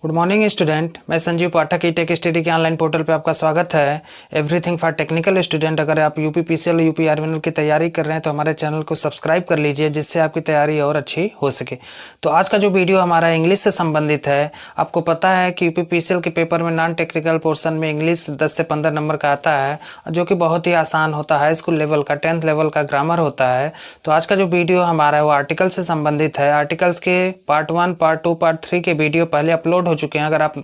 Good morning student, मैं संजीव पाठक tech study के online portal पे आपका स्वागत है। Everything for technical student. अगर आप यूपी पीसीएल यूपी आरवीएनएल की तैयारी कर रहे हैं तो हमारे चैनल को सब्सक्राइब कर लीजिए, जिससे आपकी तैयारी और अच्छी हो सके। तो आज का जो वीडियो हमारा इंग्लिश से संबंधित है, आपको पता है कि यूपी पीसीएल के पेपर में नॉन टेक्निकल पोर्सन में इंग्लिश 10 से 15 नंबर का आता है, जो कि बहुत ही आसान होता है। हाई स्कूल लेवल का 10th लेवल का ग्रामर होता है। तो आज का जो वीडियो हमारा है वो आर्टिकल से संबंधित है। आर्टिकल्स के पार्ट 1, पार्ट 2, पार्ट 3 के वीडियो पहले अपलोड हो चुके हैं। अगर आप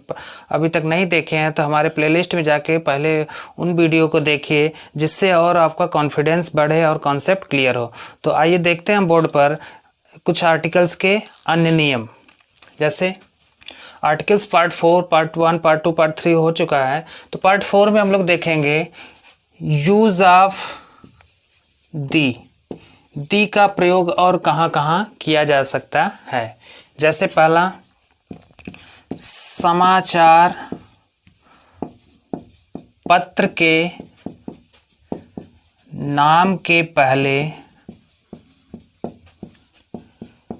अभी तक नहीं देखे हैं तो हमारे प्लेलिस्ट में जाके पहले उन वीडियो को देखिए, जिससे और आपका कॉन्फिडेंस बढ़े और कॉन्सेप्ट क्लियर हो। तो आइए देखते हैं बोर्ड पर कुछ आर्टिकल्स के अन्य नियम। जैसे articles part 4, part 1, part 2, part 3 हो चुका है। तो पार्ट 4 में हम लोग देखेंगे यूज ऑफ दी का प्रयोग और कहाँ कहाँ किया जा सकता है। जैसे पहला, समाचार पत्र के नाम के पहले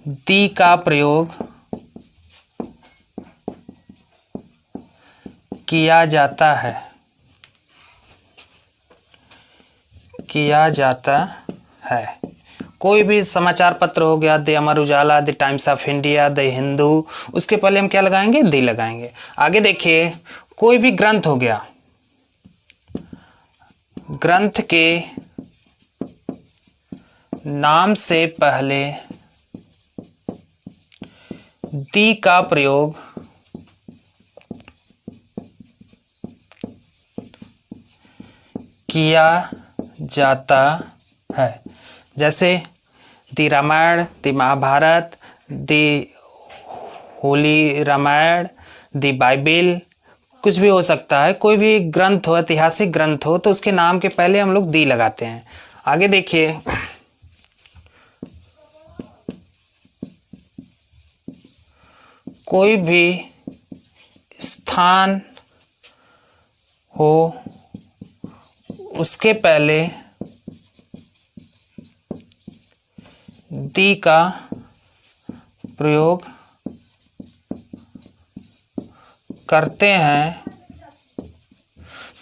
दी का प्रयोग किया जाता है। कोई भी समाचार पत्र हो गया, the Amar Ujala, the times of India, the Hindu, उसके पहले हम क्या लगाएंगे? दी लगाएंगे। आगे देखिए, कोई भी ग्रंथ हो गया, ग्रंथ के नाम से पहले दी का प्रयोग किया जाता है। जैसे दी रामायण, दी महाभारत, दी होली रामायण, दी बाइबिल, कुछ भी हो सकता है। कोई भी ग्रंथ हो, ऐतिहासिक ग्रंथ हो, तो उसके नाम के पहले हम लोग दी लगाते हैं। आगे देखिए, कोई भी स्थान हो, उसके पहले दी का प्रयोग करते हैं।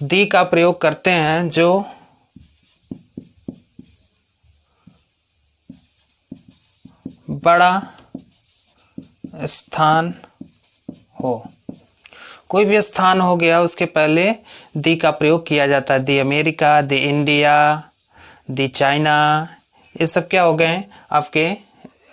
दी का प्रयोग करते हैं जो बड़ा स्थान हो। कोई भी स्थान हो गया, उसके पहले दी का प्रयोग किया जाता है। दी अमेरिका, दी इंडिया, दी चाइना, ये सब क्या हो गए? आपके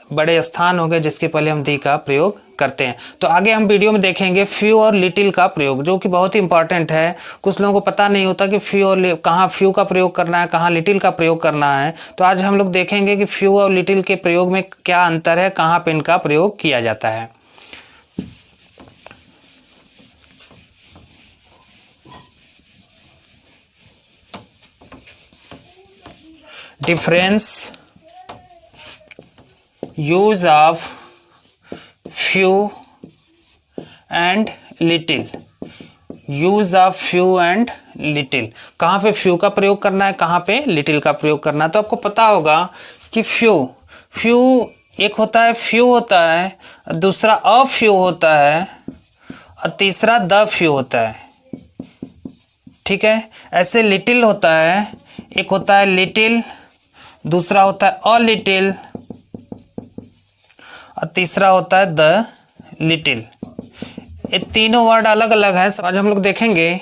बड़े स्थान हो गए, जिसके पहले हम दी का प्रयोग करते हैं। तो आगे हम वीडियो में देखेंगे फ्यू और लिटिल का प्रयोग, जो कि बहुत ही इंपॉर्टेंट है। कुछ लोगों को पता नहीं होता कि फ्यू और कहाँ फ्यू का प्रयोग करना है, कहाँ लिटिल का प्रयोग करना है। तो आज हम लोग देखेंगे कि फ्यू और लिटिल के प्रयोग में क्या अंतर है, कहाँ पे इनका प्रयोग किया जाता है। Difference use of few and little. Use of few and little, कहाँ पे फ्यू का प्रयोग करना है, कहाँ पे लिटिल का प्रयोग करना है। तो आपको पता होगा कि फ्यू एक होता है, फ्यू होता है, दूसरा अ फ्यू होता है, और तीसरा द फ्यू होता है। ठीक है। ऐसे लिटिल होता है, एक होता है लिटिल, दूसरा होता है अ लिटिल, और तीसरा होता है द लिटिल। ये तीनों वर्ड अलग अलग है। आज हम लोग देखेंगे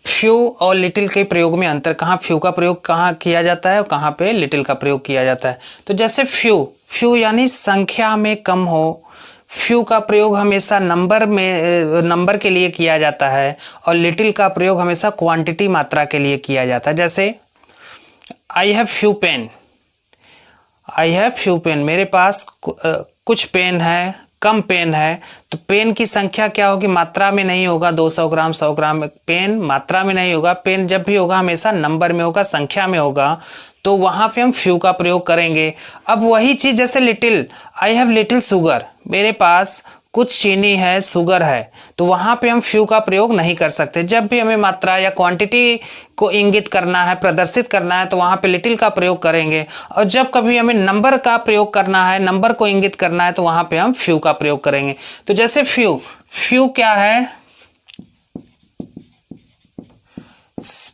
फ्यू और लिटिल के प्रयोग में अंतर, कहाँ फ्यू का प्रयोग कहाँ किया जाता है और कहाँ पे लिटिल का प्रयोग किया जाता है। तो जैसे फ्यू यानी संख्या में कम हो, फ्यू का प्रयोग हमेशा नंबर के लिए किया जाता है, और लिटिल का प्रयोग हमेशा क्वांटिटी, मात्रा के लिए किया जाता है। जैसे आई हैव फ्यू पेन, मेरे पास कुछ पेन है, कम पेन है। तो पेन की संख्या क्या होगी? मात्रा में नहीं होगा। 200 ग्राम, 100 ग्राम पेन मात्रा में नहीं होगा। पेन जब भी होगा हमेशा नंबर में होगा, संख्या में होगा। तो वहां पे हम फ्यू का प्रयोग करेंगे। अब वही चीज जैसे little, I have little sugar, मेरे पास कुछ चीनी है, शुगर है, तो वहां पे हम फ्यू का प्रयोग नहीं कर सकते। जब भी हमें मात्रा या क्वांटिटी को इंगित करना है, प्रदर्शित करना है, तो वहां पे लिटिल का प्रयोग करेंगे। और जब कभी हमें नंबर का प्रयोग करना है, नंबर को इंगित करना है, तो वहां पे हम फ्यू का प्रयोग करेंगे। तो जैसे फ्यू, फ्यू क्या है?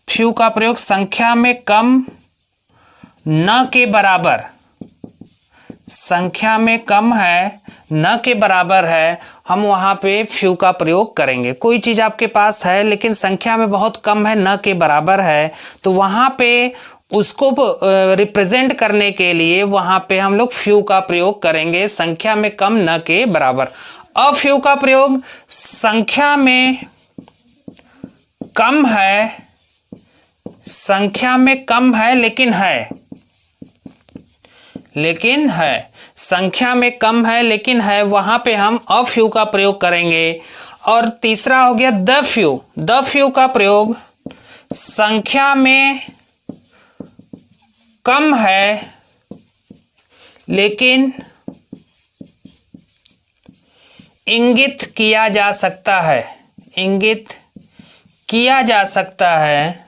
फ्यू का प्रयोग संख्या में कम न के बराबर, संख्या में कम है न के बराबर है, हम वहां पे फ्यू का प्रयोग करेंगे। कोई चीज आपके पास है लेकिन संख्या में बहुत कम है, न के बराबर है, तो वहां पे उसको रिप्रेजेंट करने के लिए वहां पे हम लोग फ्यू का प्रयोग करेंगे, संख्या में कम न के बराबर। अब फ्यू का प्रयोग संख्या में कम है, संख्या में कम है लेकिन है, लेकिन है, संख्या में कम है लेकिन है, वहां पे हम अ फ्यू का प्रयोग करेंगे। और तीसरा हो गया द फ्यू। द फ्यू का प्रयोग संख्या में कम है लेकिन इंगित किया जा सकता है, इंगित किया जा सकता है,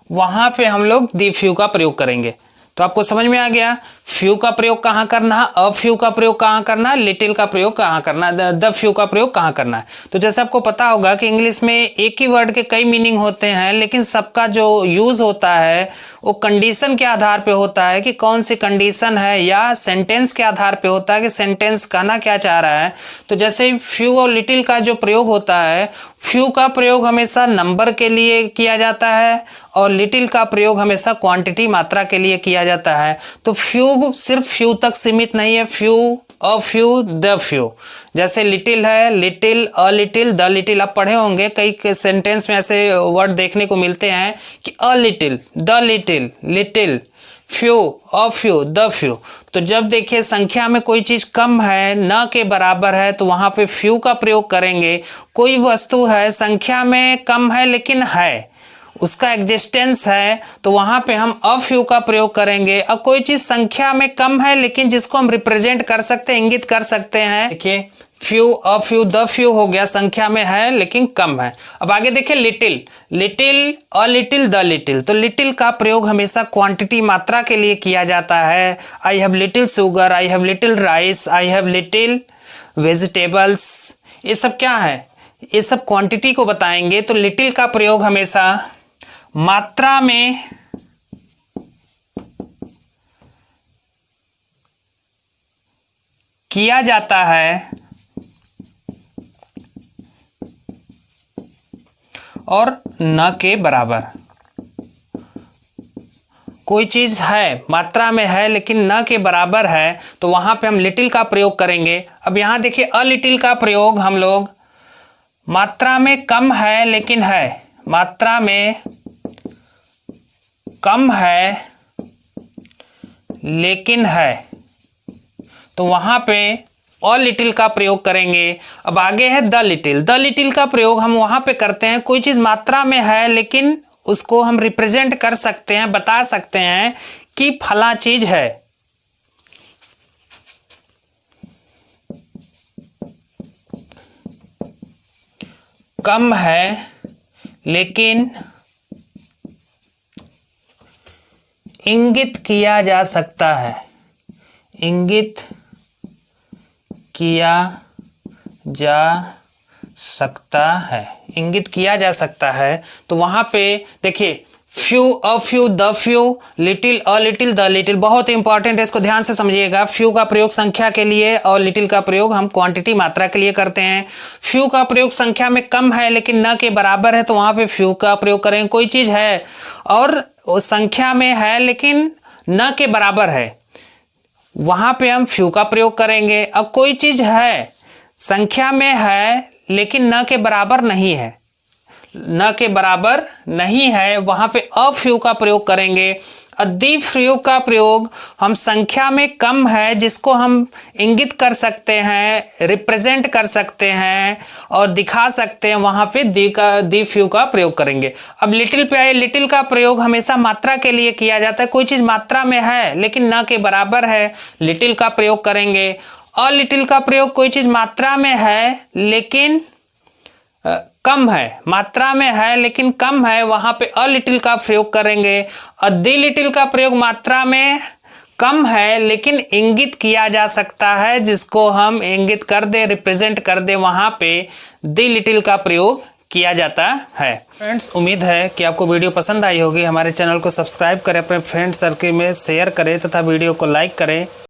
वहां पे हम लोग दी फ्यू का प्रयोग करेंगे। तो आपको समझ में आ गया फ्यू का प्रयोग कहां करना है, अ फ्यू का प्रयोग कहां करना है, लिटिल का प्रयोग कहां करना है, द फ्यू का प्रयोग कहां करना है। तो जैसे आपको पता होगा कि इंग्लिश में एक ही वर्ड के कई मीनिंग होते हैं, लेकिन सबका जो यूज होता है वो कंडीशन के आधार पे होता है कि कौन सी कंडीशन है, या सेंटेंस के आधार पे होता है कि सेंटेंस कहना क्या चाह रहा है। तो जैसे फ्यू और लिटिल का जो प्रयोग होता है, फ्यू का प्रयोग हमेशा नंबर के लिए किया जाता है और लिटिल का प्रयोग हमेशा क्वांटिटी, मात्रा के लिए किया जाता है। तो फ्यू सिर्फ फ्यू तक सीमित नहीं है, few, a few, the few. जैसे लिटिल है, little, a little, the little. आप पढ़े होंगे कई सेंटेंस में ऐसे वर्ड देखने को मिलते हैं कि a little, the little, little, few, a few, the few. तो जब देखिए संख्या में कोई चीज कम है, न के बराबर है, तो वहां पे फ्यू का प्रयोग करेंगे। कोई वस्तु है संख्या में कम है लेकिन है, उसका एग्जिस्टेंस है, तो वहां पे हम अ फ्यू का प्रयोग करेंगे। अब कोई चीज संख्या में कम है लेकिन जिसको हम रिप्रेजेंट कर सकते हैं, इंगित कर सकते हैं, देखिए few, a few, the few हो गया, संख्या में है लेकिन कम है। अब आगे देखिए little, little, a little, the little. तो लिटिल का प्रयोग हमेशा क्वांटिटी, मात्रा के लिए किया जाता है। I have little sugar, I have little rice, I have little vegetables. ये सब क्या है? ये सब क्वांटिटी को बताएंगे। तो लिटिल का प्रयोग हमेशा मात्रा में किया जाता है और न के बराबर। कोई चीज है, मात्रा में है लेकिन न के बराबर है, तो वहां पे हम लिटिल का प्रयोग करेंगे। अब यहां देखिए अ लिटिल का प्रयोग हम लोग मात्रा में कम है लेकिन है, मात्रा में कम है लेकिन है, तो वहां पे अ लिटिल का प्रयोग करेंगे। अब आगे है द लिटिल। द लिटिल का प्रयोग हम वहां पे करते हैं, कोई चीज मात्रा में है लेकिन उसको हम रिप्रेजेंट कर सकते हैं, बता सकते हैं कि फला चीज है। कम है लेकिन इंगित किया जा सकता है, इंगित किया जा सकता है, इंगित किया जा सकता है। तो वहां पे देखिए few, a few, the few, little, a little, the little. बहुत इंपॉर्टेंट है, इसको ध्यान से समझिएगा। फ्यू का प्रयोग संख्या के लिए और लिटिल का प्रयोग हम क्वांटिटी, मात्रा के लिए करते हैं। फ्यू का प्रयोग संख्या में कम है लेकिन न के बराबर है, तो वहां पे फ्यू का प्रयोग करेंगे। कोई चीज है और वो संख्या में है लेकिन न के बराबर है, वहां पे हम फ्यू का प्रयोग करेंगे। अब कोई चीज है, संख्या में है लेकिन न के बराबर नहीं है, न के बराबर नहीं है, वहां पे अ फ्यू का प्रयोग करेंगे। दी प्रयोग का प्रयोग हम संख्या में कम है जिसको हम इंगित कर सकते हैं, रिप्रेजेंट कर सकते हैं और दिखा सकते हैं, वहां पे दी फ्यू का प्रयोग करेंगे। अब लिटिल पे आए, लिटिल का प्रयोग हमेशा मात्रा के लिए किया जाता है। कोई चीज मात्रा में है लेकिन न के बराबर है, लिटिल का प्रयोग करेंगे। अ लिटिल का प्रयोग कोई चीज मात्रा में है लेकिन कम है, मात्रा में है लेकिन कम है, वहां पे अ लिटिल का प्रयोग करेंगे। और दी लिटिल का प्रयोग मात्रा में कम है लेकिन इंगित किया जा सकता है, जिसको हम इंगित कर दे, रिप्रेजेंट कर दे, वहां पे दी लिटिल का प्रयोग किया जाता है। फ्रेंड्स, उम्मीद है कि आपको वीडियो पसंद आई होगी। हमारे चैनल को सब्सक्राइब करें, अपने फ्रेंड सर्कल में शेयर करें तथा वीडियो को लाइक करें।